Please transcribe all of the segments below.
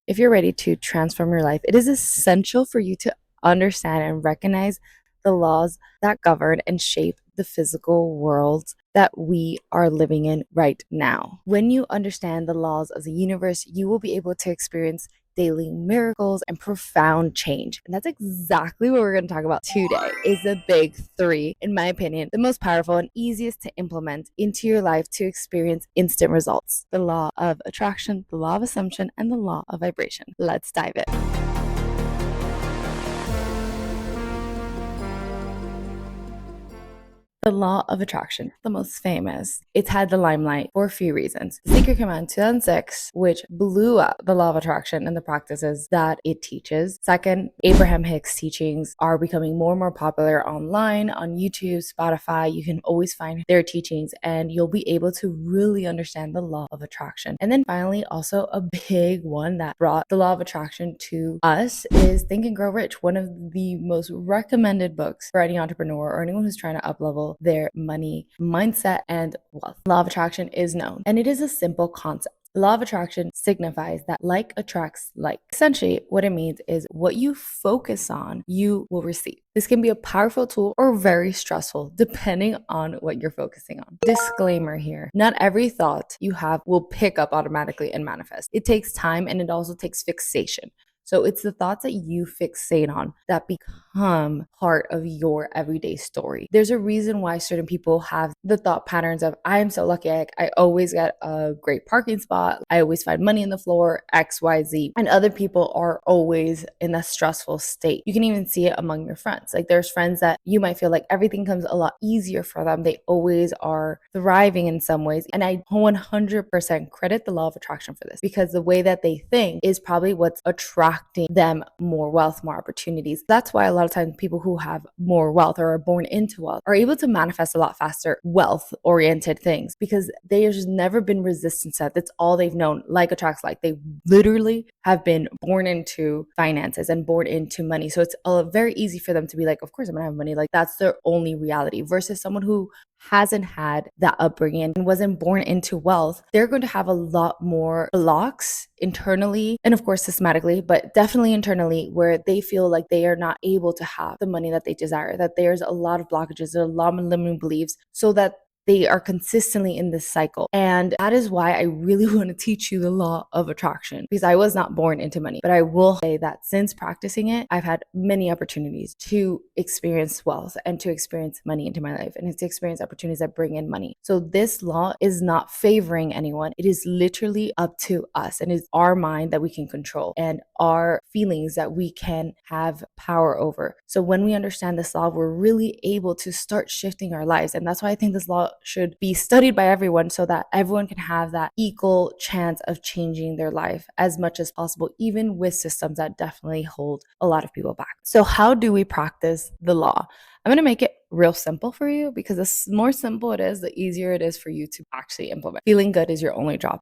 if you're ready to transform your life, it is essential for you to understand and recognize the laws that govern and shape the physical world that we are living in right now. When you understand the laws of the universe, you will be able to experience daily miracles and profound change. And that's exactly what we're going to talk about today is the big three, in my opinion, the most powerful and easiest to implement into your life to experience instant results. The law of attraction, the law of assumption, and the law of vibration. Let's dive in. The law of attraction, the most famous. It's had the limelight for a few reasons. The Secret came out in 2006, which blew up the law of attraction and the practices that it teaches. Second, Abraham Hicks' teachings are becoming more and more popular online, on YouTube, Spotify. You can always find their teachings and you'll be able to really understand the law of attraction. And then finally, also a big one that brought the law of attraction to us is Think and Grow Rich, one of the most recommended books for any entrepreneur or anyone who's trying to up-level their money mindset and wealth. Law of attraction is known, and it is a simple concept. The law of attraction signifies that like attracts like. Essentially, what it means is what you focus on, you will receive. This can be a powerful tool or very stressful, depending on what you're focusing on. Disclaimer here, not every thought you have will pick up automatically and manifest. It takes time and it also takes fixation. So it's the thoughts that you fixate on that become part of your everyday story. There's a reason why certain people have the thought patterns of, I am so lucky, I always get a great parking spot, I always find money on the floor, X, Y, Z. And other people are always in a stressful state. You can even see it among your friends. Like there's friends that you might feel like everything comes a lot easier for them. They always are thriving in some ways. And I 100% credit the law of attraction for this, because the way that they think is probably what's attracting them more wealth, more opportunities. That's why a lot of times people who have more wealth or are born into wealth are able to manifest a lot faster wealth oriented things, because there's never been resistance to that. That's all they've known. Like attracts like. They literally have been born into finances and born into money. So it's very easy for them to be like, of course I'm gonna have money. Like that's their only reality, versus someone who hasn't had that upbringing and wasn't born into wealth. They're going to have a lot more blocks internally and of course systematically, but definitely internally, where they feel like they are not able to have the money that they desire, that there's a lot of blockages, a lot of limiting beliefs, so that they are consistently in this cycle. And that is why I really want to teach you the law of attraction, because I was not born into money. But I will say that since practicing it, I've had many opportunities to experience wealth and to experience money into my life and to experience opportunities that bring in money. So this law is not favoring anyone. It is literally up to us, and it's our mind that we can control and our feelings that we can have power over. So when we understand this law, we're really able to start shifting our lives. And that's why I think this law should be studied by everyone, so that everyone can have that equal chance of changing their life as much as possible, even with systems that definitely hold a lot of people back. So how do we practice the law? I'm going to make it real simple for you, because the more simple it is, the easier it is for you to actually implement. Feeling good is your only job.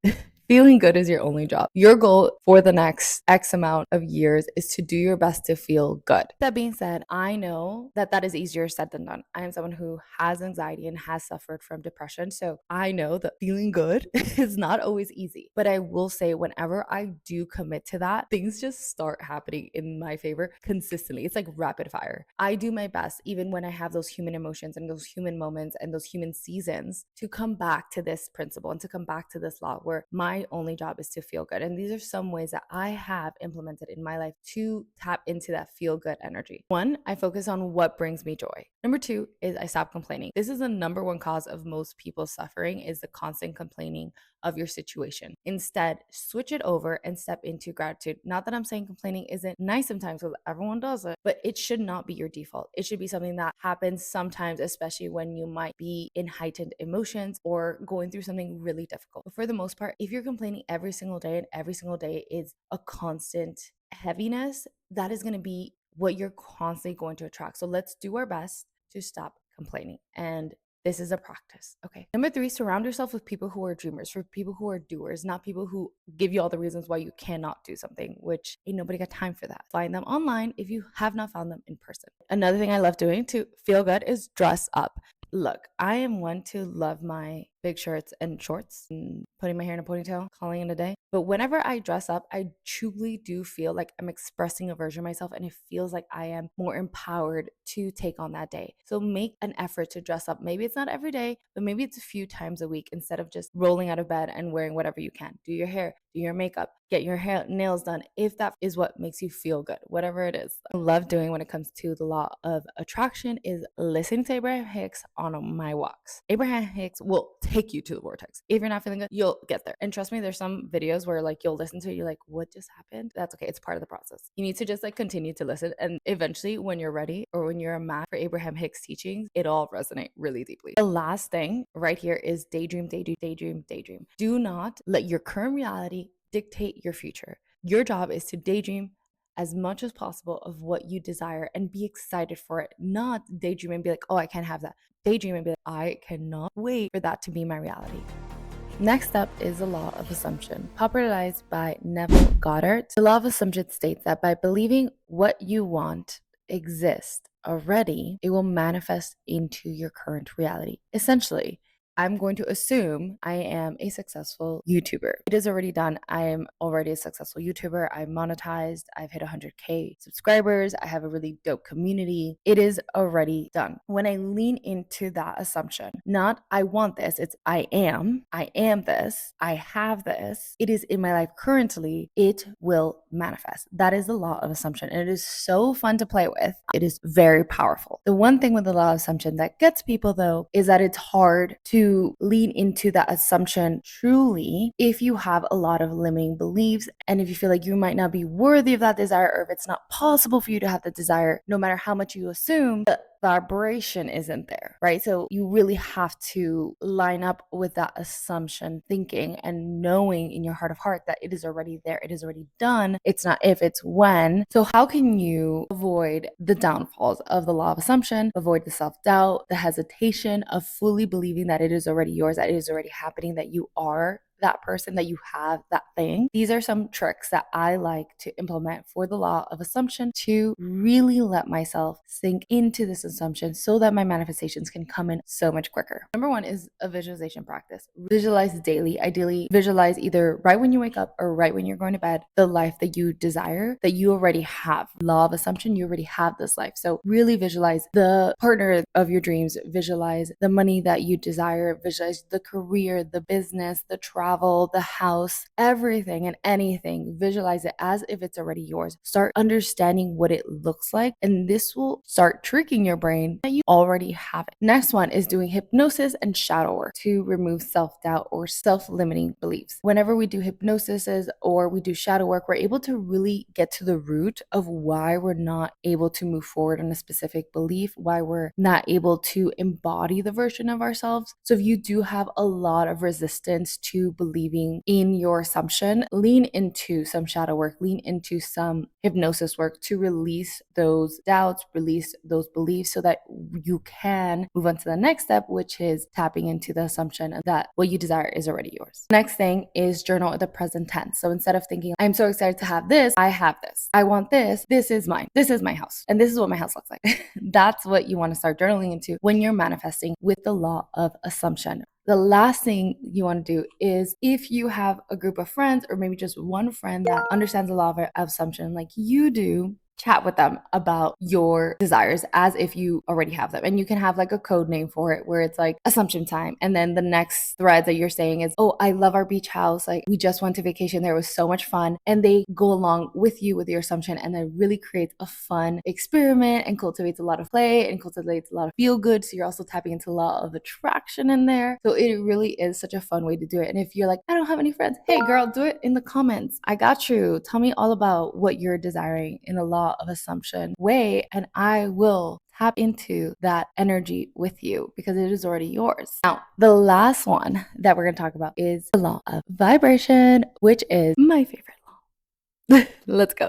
Feeling good is your only job. Your goal for the next X amount of years is to do your best to feel good. That being said, I know that that is easier said than done. I am someone who has anxiety and has suffered from depression. So I know that feeling good is not always easy. But I will say, whenever I do commit to that, things just start happening in my favor consistently. It's like rapid fire. I do my best, even when I have those human emotions and those human moments and those human seasons, to come back to this principle and to come back to this law, where my only job is to feel good. And these are some ways that I have implemented in my life to tap into that feel good energy. One, I focus on what brings me joy. Number two is I stop complaining. This is the number one cause of most people's suffering, is the constant complaining of your situation. Instead, switch it over and step into gratitude. Not that I'm saying complaining isn't nice sometimes, because everyone does it, but it should not be your default. It should be something that happens sometimes, especially when you might be in heightened emotions or going through something really difficult. But for the most part, if you're complaining every single day and every single day is a constant heaviness, that is going to be what you're constantly going to attract. So let's do our best to stop complaining. And this is a practice. Okay. Number three, surround yourself with people who are dreamers, for people who are doers, not people who give you all the reasons why you cannot do something, which ain't nobody got time for that. Find them online if you have not found them in person. Another thing I love doing to feel good is dress up. Look, I am one to love my big shirts and shorts and putting my hair in a ponytail, calling it a day. But whenever I dress up, I truly do feel like I'm expressing a version of myself, and it feels like I am more empowered to take on that day. So make an effort to dress up. Maybe it's not every day, but maybe it's a few times a week instead of just rolling out of bed and wearing whatever you can. Do your hair, do your makeup, get your nails done if that is what makes you feel good, whatever it is. I love doing when it comes to the law of attraction is listening to Abraham Hicks on my walks. Abraham Hicks will take you to the vortex. If you're not feeling good, you'll get there. And trust me, there's some videos where like you'll listen to it, you're like, what just happened? That's okay. It's part of the process. You need to just like continue to listen. And eventually when you're ready or when you're a match for Abraham Hicks teachings, it all resonate really deeply. The last thing right here is daydream, daydream, daydream, daydream. Do not let your current reality dictate your future. Your job is to daydream as much as possible of what you desire and be excited for it, not daydream and be like, oh, I can't have that. Daydream and be like, I cannot wait for that to be my reality. Next up is the law of assumption, popularized by Neville Goddard. The law of assumption states that by believing what you want exists already, it will manifest into your current reality. Essentially, I'm going to assume I am a successful YouTuber. It is already done. I am already a successful YouTuber. I'm monetized. I've hit 100K subscribers. I have a really dope community. It is already done. When I lean into that assumption, not I want this, it's I am this, I have this, it is in my life currently, it will manifest. That is the law of assumption. And it is so fun to play with. It is very powerful. The one thing with the law of assumption that gets people though is that it's hard to lean into that assumption truly if you have a lot of limiting beliefs and if you feel like you might not be worthy of that desire, or if it's not possible for you to have the desire, no matter how much you assume, the vibration isn't there, right? So you really have to line up with that assumption thinking and knowing in your heart of heart that it is already there, it is already done. It's not if, it's when. So how can you avoid the downfalls of the law of assumption, avoid the self-doubt, the hesitation of fully believing that it is already yours, that it is already happening, that you are that person, that you have that thing? These are some tricks that I like to implement for the law of assumption to really let myself sink into this assumption so that my manifestations can come in so much quicker. Number one is a visualization practice. Visualize daily. Ideally, visualize either right when you wake up or right when you're going to bed the life that you desire, that you already have. Law of assumption, you already have this life. So really visualize the partner of your dreams, visualize the money that you desire, visualize the career, the business, the travel, the house, everything and anything. Visualize it as if it's already yours. Start understanding what it looks like, and this will start tricking your brain that you already have it. Next one is doing hypnosis and shadow work to remove self-doubt or self-limiting beliefs. Whenever we do hypnosis or we do shadow work, we're able to really get to the root of why we're not able to move forward in a specific belief, why we're not able to embody the version of ourselves. So if you do have a lot of resistance to believing in your assumption, lean into some shadow work, lean into some hypnosis work to release those doubts, release those beliefs so that you can move on to the next step, which is tapping into the assumption that what you desire is already yours. Next thing is journal in the present tense. So instead of thinking, I'm so excited to have this, I have this. I want this. This is mine. This is my house. And this is what my house looks like. That's what you want to start journaling into when you're manifesting with the law of assumption. The last thing you want to do is if you have a group of friends or maybe just one friend that understands the law of assumption like you do, chat with them about your desires as if you already have them. And you can have like a code name for it where it's like assumption time. And then the next thread that you're saying is, oh, I love our beach house. Like we just went to vacation there. It was so much fun. And they go along with you with your assumption. And it really creates a fun experiment and cultivates a lot of play and cultivates a lot of feel good. So you're also tapping into the law of attraction in there. So it really is such a fun way to do it. And if you're like, I don't have any friends, hey girl, do it in the comments. I got you. Tell me all about what you're desiring in a law of assumption way, and I will tap into that energy with you because it is already yours. Now, the last one that we're going to talk about is the law of vibration, which is my favorite law. Let's go.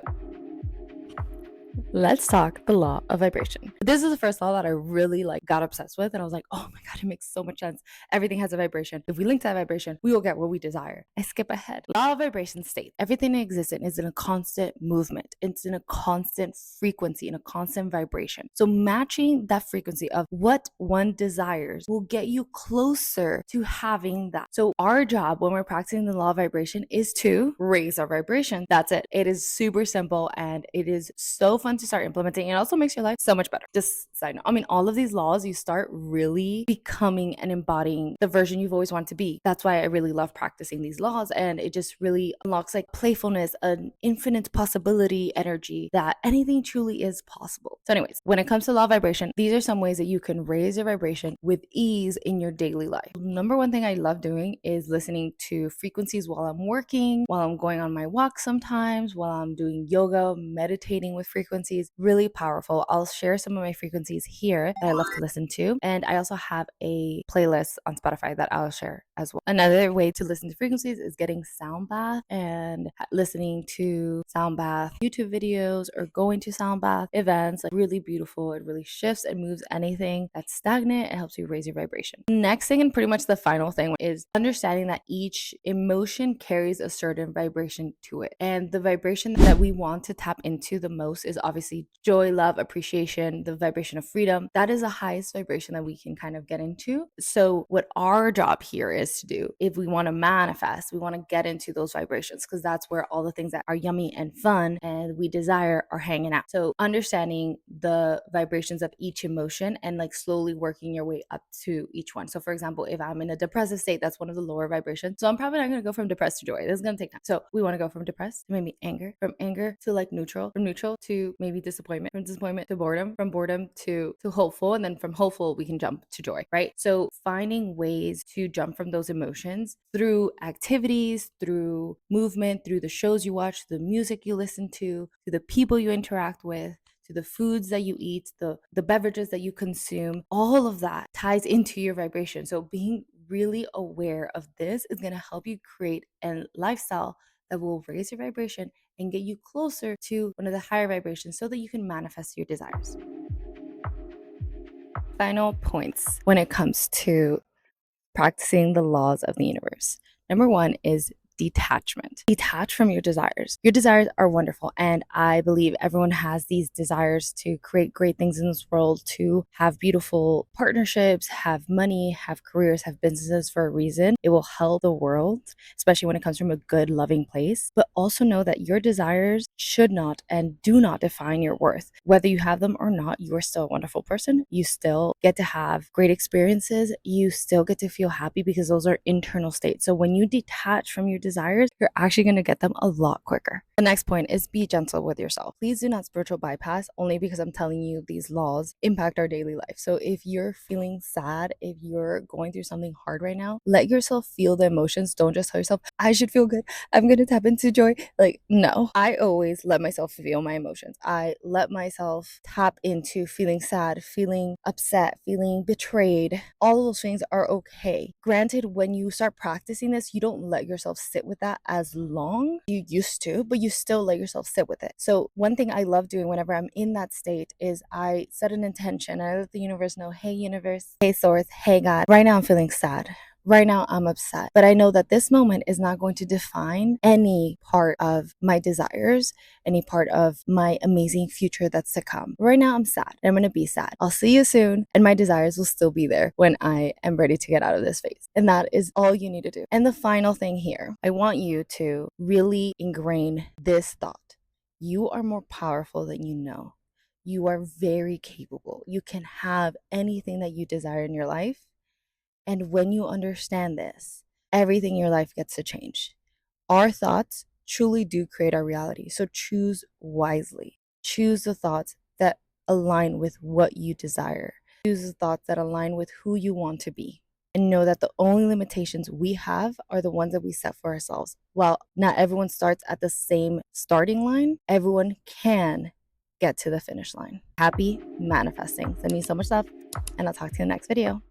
Let's talk the law of vibration. This is the first law that I really got obsessed with, and I was like, oh my god, it makes so much sense. Everything has a vibration. If we link to that vibration, we will get what we desire. I skip ahead. Law of vibration states everything in existence is in a constant movement. It's in a constant frequency, in a constant vibration. So matching that frequency of what one desires will get you closer to having that. So our job when we're practicing the law of vibration is to raise our vibration. That's it. It is super simple and it is so fun to start implementing. It also makes your life so much better. Just side note. I mean, all of these laws, you start really becoming and embodying the version you've always wanted to be. That's why I really love practicing these laws. And it just really unlocks playfulness, an infinite possibility energy that anything truly is possible. So anyways, when it comes to law of vibration, these are some ways that you can raise your vibration with ease in your daily life. Number one thing I love doing is listening to frequencies while I'm working, while I'm going on my walk sometimes, while I'm doing yoga, meditating with frequencies. Really powerful. I'll share some of my frequencies here that I love to listen to. And I also have a playlist on Spotify that I'll share as well. Another way to listen to frequencies is getting sound bath and listening to sound bath YouTube videos or going to sound bath events. Really beautiful. It really shifts and moves anything that's stagnant. It helps you raise your vibration. Next thing, and pretty much the final thing, is understanding that each emotion carries a certain vibration to it. And the vibration that we want to tap into the most is obviously joy, love, appreciation, the vibration of freedom. That is the highest vibration that we can kind of get into. So what our job here is to do, if we want to manifest, we want to get into those vibrations, because that's where all the things that are yummy and fun and we desire are hanging out. So understanding the vibrations of each emotion and slowly working your way up to each one. So for example, if I'm in a depressive state, that's one of the lower vibrations. So I'm probably not going to go from depressed to joy. This is going to take time. So we want to go from depressed to maybe anger, from anger to neutral, from neutral to maybe disappointment, from disappointment to boredom, from boredom to hopeful, and then from hopeful we can jump to joy, right? So finding ways to jump from those emotions through activities, through movement, through the shows you watch, the music you listen to the people you interact with, to the foods that you eat, the beverages that you consume, all of that ties into your vibration. So being really aware of this is going to help you create a lifestyle that will raise your vibration and get you closer to one of the higher vibrations so that you can manifest your desires. Final points when it comes to practicing the laws of the universe. Number one is detachment. Detach from your desires. Your desires are wonderful, and I believe everyone has these desires to create great things in this world, to have beautiful partnerships, have money, have careers, have businesses for a reason. It will help the world, especially when it comes from a good, loving place. But also know that your desires should not and do not define your worth. Whether you have them or not, you are still a wonderful person. You still get to have great experiences. You still get to feel happy because those are internal states. So when you detach from your desires, you're actually going to get them a lot quicker. The next point is be gentle with yourself. Please do not spiritual bypass only because I'm telling you these laws impact our daily life. So if you're feeling sad, if you're going through something hard right now, let yourself feel the emotions. Don't just tell yourself, I should feel good, I'm going to tap into joy. No, I always let myself feel my emotions. I let myself tap into feeling sad, feeling upset, feeling betrayed. All of those things are okay. Granted, when you start practicing this, you don't let yourself sit with that as long. You used to, but you still let yourself sit with it. So one thing I love doing whenever I'm in that state is I set an intention. I let the universe know, hey universe, hey source, hey God, right now I'm feeling sad. Right now I'm upset, but I know that this moment is not going to define any part of my desires, any part of my amazing future that's to come. Right now I'm sad and I'm going to be sad. I'll see you soon, and my desires will still be there when I am ready to get out of this phase. And that is all you need to do. And the final thing here, I want you to really ingrain this thought. You are more powerful than you know. You are very capable. You can have anything that you desire in your life. And when you understand this, everything in your life gets to change. Our thoughts truly do create our reality. So choose wisely. Choose the thoughts that align with what you desire. Choose the thoughts that align with who you want to be. And know that the only limitations we have are the ones that we set for ourselves. While not everyone starts at the same starting line, everyone can get to the finish line. Happy manifesting. Send me so much love, and I'll talk to you in the next video.